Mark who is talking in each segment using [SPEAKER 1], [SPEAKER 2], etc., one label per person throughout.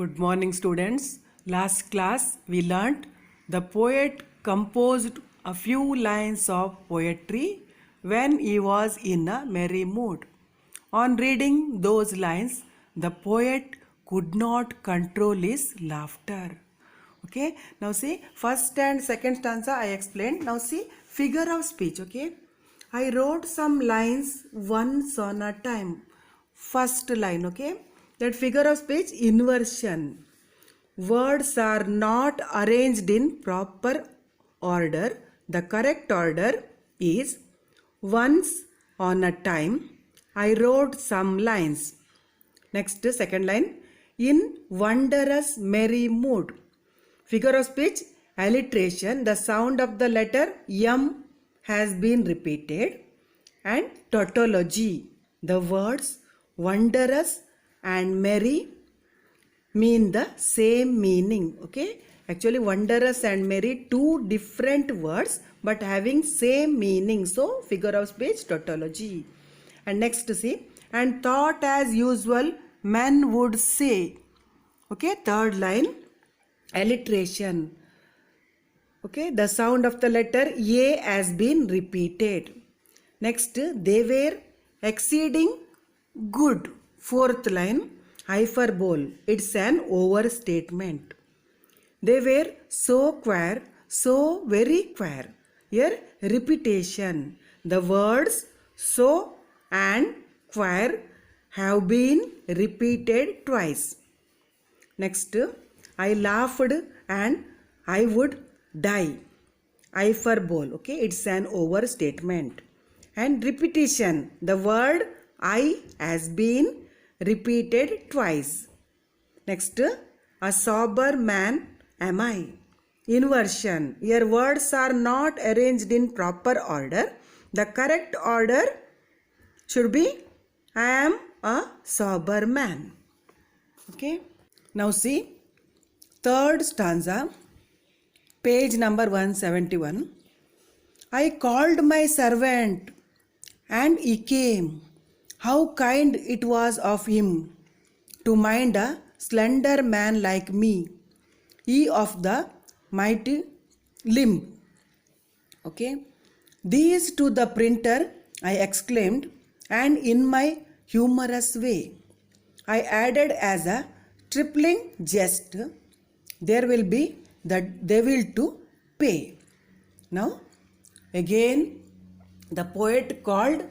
[SPEAKER 1] Good morning, students. Last class we learnt the poet composed a few lines of poetry when he was in a merry mood. On reading those lines, the poet could not control his laughter. Okay, now see, first and second stanza I explained. Now see, figure of speech. Okay, I wrote some lines once on a time. First line. Okay, that figure of speech inversion. Words are not arranged in proper order. The correct order is once on a time. I wrote some lines. Next, second line, in wondrous merry mood. Figure of speech, alliteration. The sound of the letter M has been repeated. And tautology. The words wondrous and merry mean the same meaning. Okay, actually wondrous and merry, two different words but having same meaning. So figure of speech, tautology. And next see, and thought as usual men would say. Okay, third line, alliteration. Okay, the sound of the letter A has been repeated. Next, they were exceeding good. Fourth line, hyperbole. It's an overstatement. They were so queer, so very queer. Here, repetition. The words so and queer have been repeated twice. Next, I laughed and I would die. Hyperbole. Okay, it's an overstatement. And repetition. The word I has been repeated twice. Next, a sober man am I. Inversion. Here words are not arranged in proper order. The correct order should be I am a sober man. Okay. Now see, third stanza, page number 171. I called my servant and he came. How kind it was of him to mind a slender man like me, he of the mighty limb. Okay. These to the printer I exclaimed, and in my humorous way I added as a tripling jest, there will be the devil to pay. Now again the poet called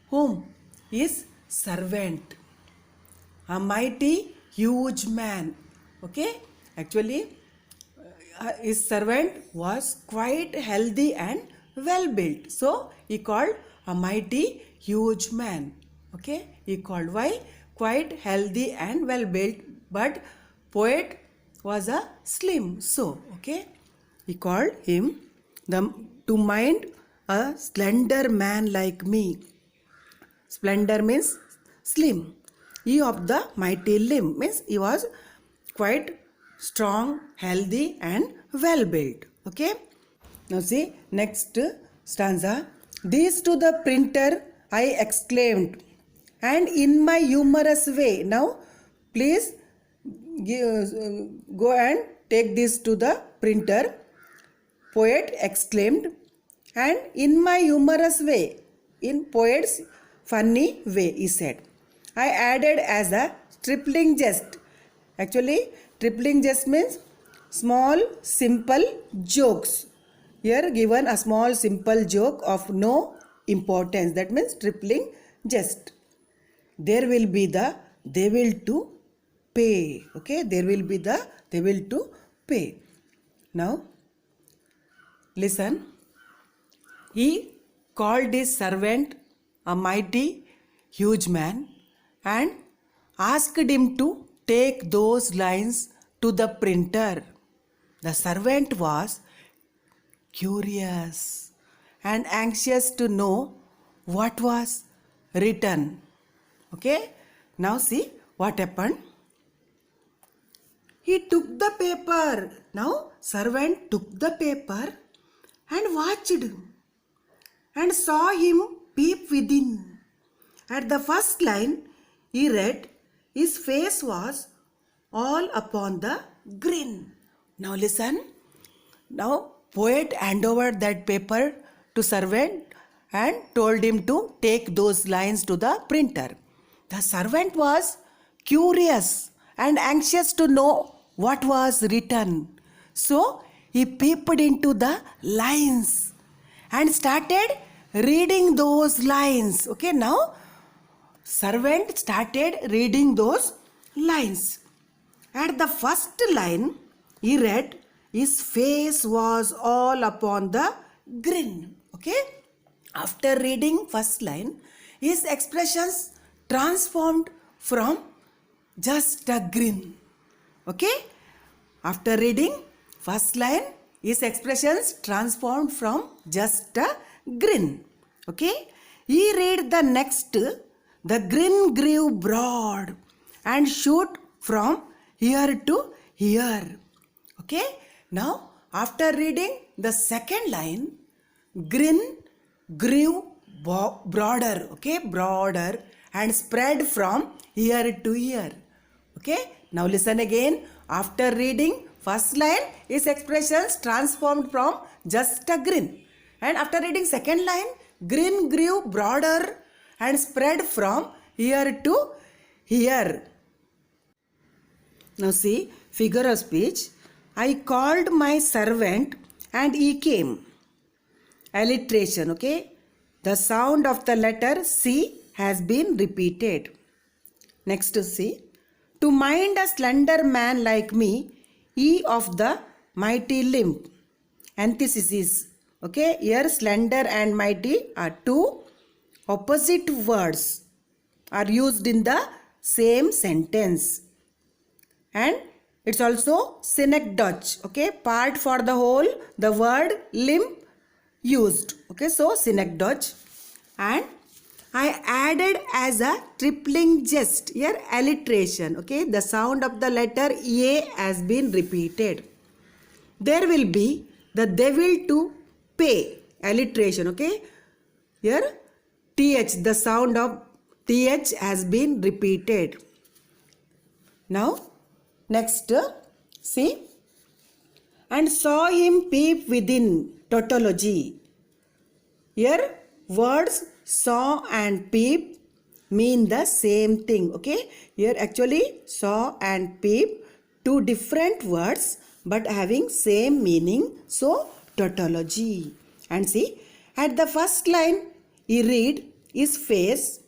[SPEAKER 1] whom? His servant, a mighty huge man. Okay, actually his servant was quite healthy and well built, so he called a mighty huge man. Okay, he called, why? Quite healthy and well built, but poet was a slim, so okay, he called him to mind a slender man like me. Splendor means slim. He of the mighty limb means he was quite strong, healthy and well built. Okay. Now see, next stanza. This to the printer I exclaimed, and in my humorous way. Now please go and take this to the printer. Poet exclaimed, and in my humorous way, in poet's funny way, he said. I added as a tripling jest. Actually, tripling jest means small simple jokes. Here given a small simple joke of no importance. That means tripling jest. There will be the devil to pay. Okay, there will be the devil to pay. Now, listen. He called his servant a mighty huge man and asked him to take those lines to the printer. The servant was curious and anxious to know what was written. Okay, now see what happened. He took the paper. Now servant took the paper and watched and saw him peep within. At the first line he read, his face was all upon the green. Now listen. Now poet hand over that paper to servant and told him to take those lines to the printer. The servant was curious and anxious to know what was written. So he peeped into the lines and started reading those lines. Okay, now servant started reading those lines. At the first line, he read, his face was all upon the grin. Okay. After reading first line, his expressions transformed from just a grin. Okay. After reading first line, his expressions transformed from just a grin. Okay. He read the next, the grin grew broad and shoot from here to here. Okay. Now, after reading the second line, grin grew broader. Okay. Broader and spread from here to here. Okay. Now listen again. After reading first line, his expressions transformed from just a grin. And after reading second line, grin grew broader and spread from here to here. Now see, figure of speech. I called my servant and he came. Alliteration, okay. The sound of the letter C has been repeated. Next to C. To mind a slender man like me, E of the mighty limb. Antithesis. Okay, here slender and mighty are two opposite words are used in the same sentence. And it's also synecdoche. Okay, part for the whole, the word limb used. Okay, so synecdoche. And I added as a tripling jest here alliteration. Okay, the sound of the letter A has been repeated. There will be the devil to pay alliteration. Okay, here TH, the sound of TH has been repeated. Now next, see, and saw him peep within, tautology. Here words saw and peep mean the same thing. Okay, here actually saw and peep, two different words but having same meaning, so tautology. And see, at the first line he read his face,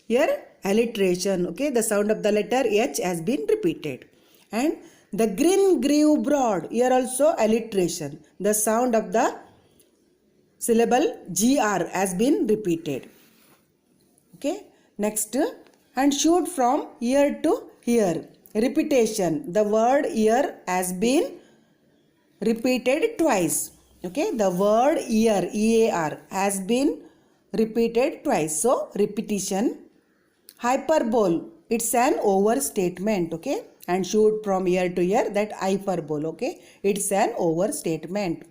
[SPEAKER 1] here alliteration. Okay, the sound of the letter H has been repeated. And the grin grew broad, here also alliteration. The sound of the syllable GR has been repeated. Okay, next, and shoot from here to here. Repetition, the word here has been repeated twice. Okay, the word ear, EAR, has been repeated twice. So, repetition. Hyperbole, it's an overstatement. Okay, and shoot from here to here, that hyperbole. Okay, it's an overstatement.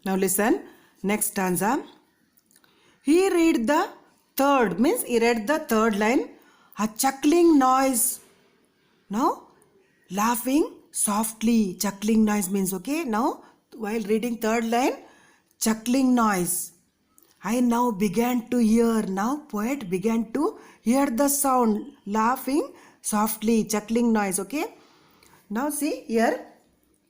[SPEAKER 1] Now listen, next stanza. He read the third, means he read the third line, a chuckling noise. Now laughing softly, chuckling noise means, okay, now while reading third line, chuckling noise. I now began to hear, now poet began to hear the sound, laughing softly, chuckling noise. Okay, now see here,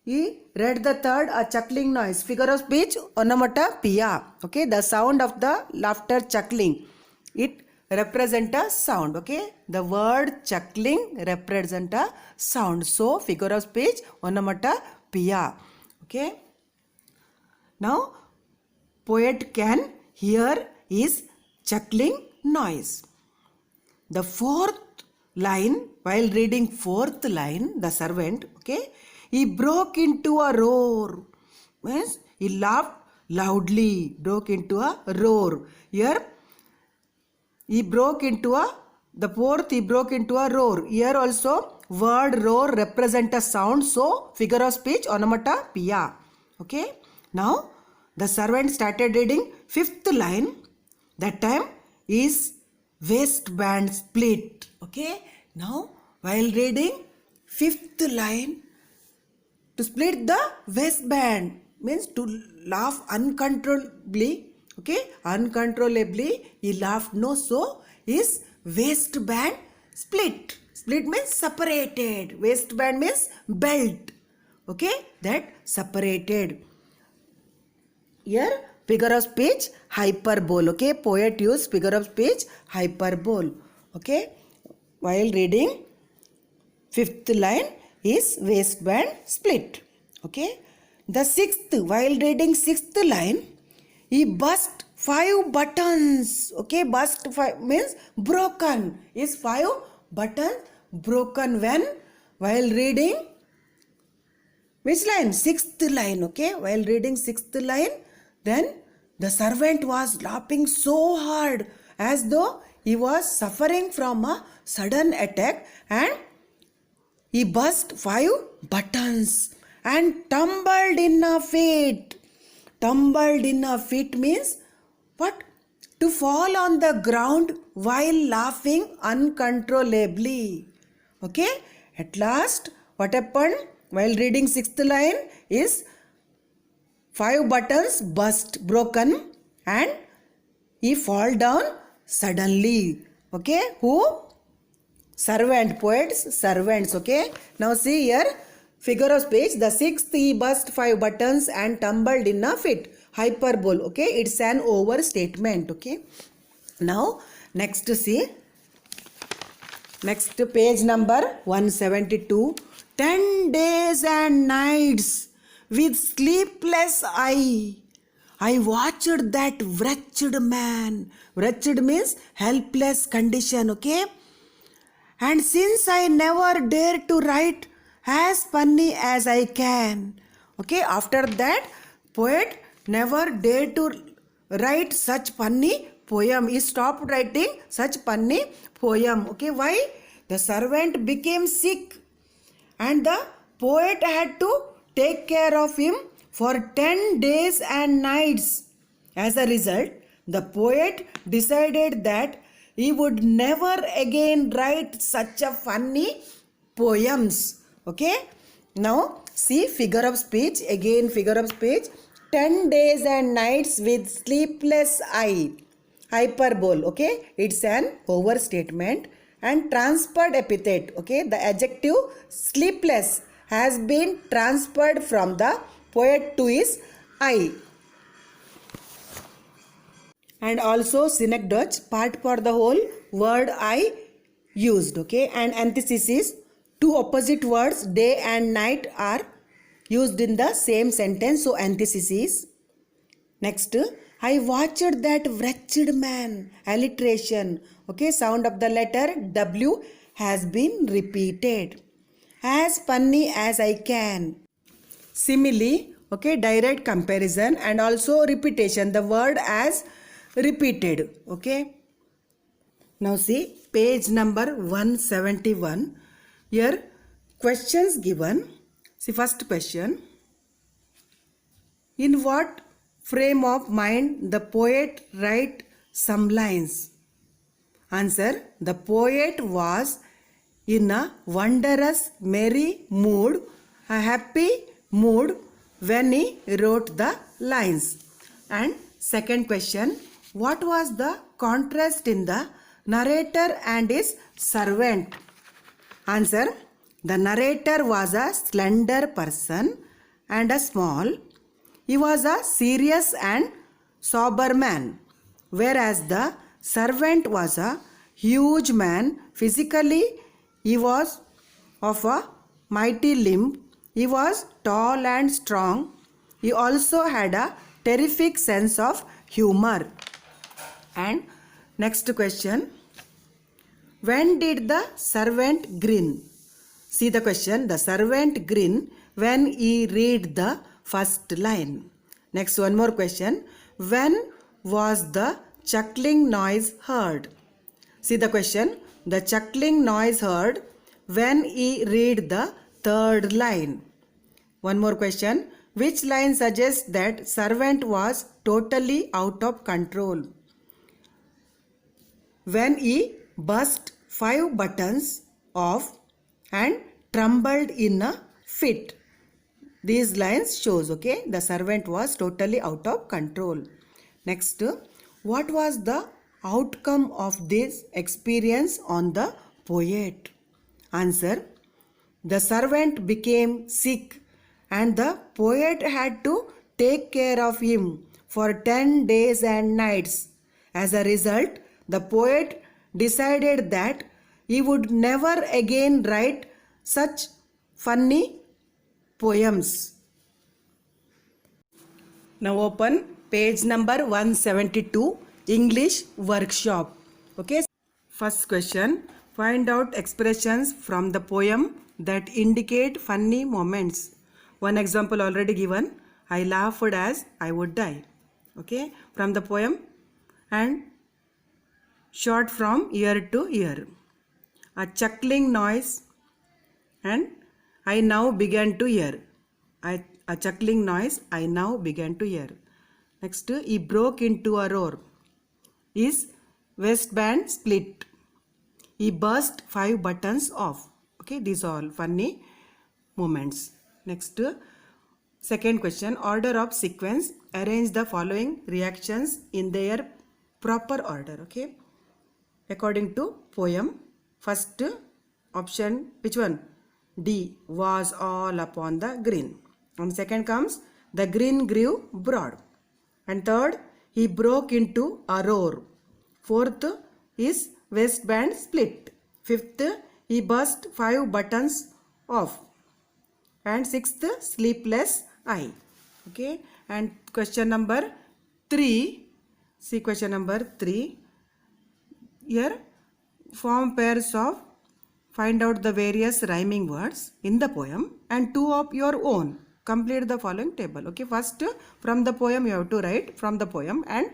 [SPEAKER 1] he read the third, a chuckling noise. Figure of speech, onomatopoeia. Okay, the sound of the laughter chuckling, it represent a sound. Okay, the word chuckling represent a sound. So figure of speech, onomatopoeia. Okay, now poet can hear his chuckling noise. The fourth line, while reading fourth line, the servant, okay, he broke into a roar. Means he laughed loudly, broke into a roar. Here he broke into a, the fourth he broke into a roar. Here also word roar represent a sound. So figure of speech, onomatopoeia. Okay, now the servant started reading fifth line. That time his waistband split. Okay, now while reading fifth line, to split the waistband means to laugh uncontrollably. Okay, uncontrollably he laughed. No, so his waistband split. Split means separated. Waistband means belt. Okay, that separated. Here figure of speech hyperbole. Okay, poet used figure of speech hyperbole. Okay, while reading fifth line is waistband split. Okay, the sixth, while reading sixth line, he burst 5 buttons. Okay, burst 5 means broken. Is 5 buttons broken when while reading which line? Sixth line. Okay, while reading sixth line, then the servant was laughing so hard as though he was suffering from a sudden attack, and he burst 5 buttons and tumbled in a fit. Tumbled in a fit means what? To fall on the ground while laughing uncontrollably. Okay, at last what happened? While reading sixth line is 5 buttons burst, broken, and he fall down suddenly. Okay, who? Servant, poets, servants. Okay, now see here figure of speech. The sixth, he burst 5 buttons and tumbled in a fit. Hyperbole. Okay, it's an overstatement. Okay, now next see. Next page number 172. 10 days and nights with sleepless eye, I watched that wretched man. Wretched means helpless condition. Okay, and since I never dare to write as funny as I can. Okay, after that poet never dared to write such funny poem. He stopped writing such funny poem. Okay, why? The servant became sick and the poet had to take care of him for 10 days and nights. As a result, the poet decided that he would never again write such a funny poems. Okay, now see figure of speech. Again figure of speech. 10 days and nights with sleepless eye. Hyperbole. Okay, it's an overstatement. And transferred epithet. Okay, the adjective sleepless has been transferred from the poet to his eye. And also synecdoche, part for the whole, word I used. Okay, and antithesis, two opposite words day and night are used in the same sentence, so antithesis. Next, I watched that wretched man. Alliteration. Okay, sound of the letter W has been repeated. As funny as I can. Simile. Okay, direct comparison and also repetition. The word as repeated. Okay. Now see page number 171. Here questions given. See first question. In what frame of mind the poet write some lines? Answer. The poet was in a wondrous merry mood, a happy mood when he wrote the lines. And second question. What was the contrast in the narrator and his servant? Answer. The narrator was a slender person and a small. He was a serious and sober man, whereas the servant was a huge man. Physically, he was of a mighty limb. He was tall and strong. He also had a terrific sense of humor. And next question. When did the servant grin? See the question. The servant grin when he read the first line. Next, one more question. When was the chuckling noise heard? See the question. The chuckling noise heard when he read the third line. One more question. Which line suggests that servant was totally out of control? When he burst 5 buttons off and trembled in a fit. These lines shows, okay, the servant was totally out of control. Next, what was the outcome of this experience on the poet? Answer, the servant became sick and the poet had to take care of him for 10 days and nights. As a result, the poet decided that he would never again write such funny poems. Now open page number 172, English workshop. Okay. First question, find out expressions from the poem that indicate funny moments. One example already given, I laughed as I would die. Okay, from the poem, and short from ear to ear. A chuckling noise, and I now began to hear. A chuckling noise I now began to hear. Next, he broke into a roar. His waistband split. He burst 5 buttons off. Okay, these are all funny moments. Next, second question, order of sequence. Arrange the following reactions in their proper order. Okay, according to poem. First option, which one? D, was all upon the green. And second comes, the green grew broad. And third, he broke into a roar. Fourth, his waistband split. Fifth, he burst 5 buttons off. And sixth, sleepless eye. Okay, and question number 3. See question number 3. Here, form pairs of, find out the various rhyming words in the poem and 2 of your own. Complete the following table. Okay, first from the poem you have to write from the poem and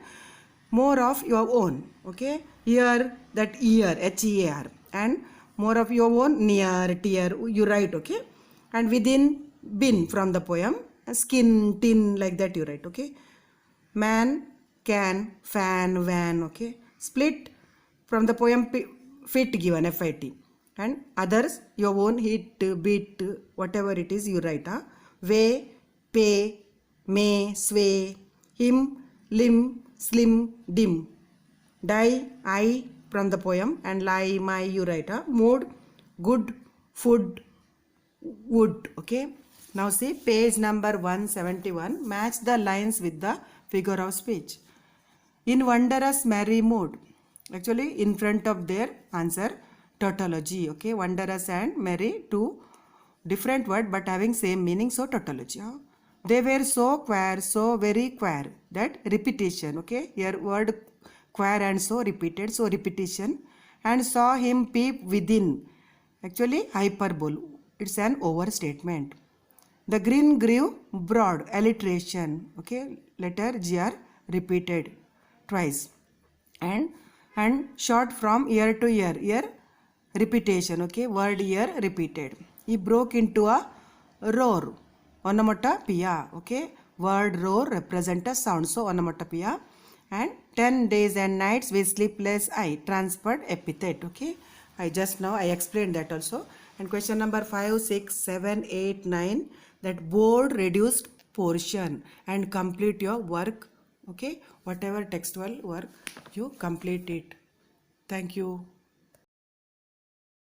[SPEAKER 1] more of your own. Okay, here, that ear, H-E-A-R, and more of your own, near, tear, you write. Okay, and within, bin from the poem, skin, tin, like that you write. Okay, man, can, fan, van. Okay, split from the poem, fit given, F-I-T, and others your own, hit, beat, whatever it is you write. Way, pay, may, sway, him, limb, slim, dim, die, I from the poem, and lie, my you write. Mood, good, food, wood. Okay, now see page number 171. Match the lines with the figure of speech. In wondrous merry mood. Actually, in front of their answer, tautology. Okay, wondrous and merry, two different word but having same meaning, so tautology. They were so queer, so very queer. That repetition. Okay, here word queer and so repeated, so repetition. And saw him peep within. Actually, hyperbole. It's an overstatement. The green grew broad, alliteration. Okay, letter gr repeated twice. And short from ear to ear, ear repetition. Okay, word ear repeated. He broke into a roar, onomatopoeia. Okay, word roar represent a sound, so onomatopoeia. And 10 days and nights with sleepless eye, transferred epithet. Okay, I just now I explained that also. And question number 5, 6, 7, 8, 9, that board reduced portion and complete your work. Okay, whatever textual work you complete it. Thank you.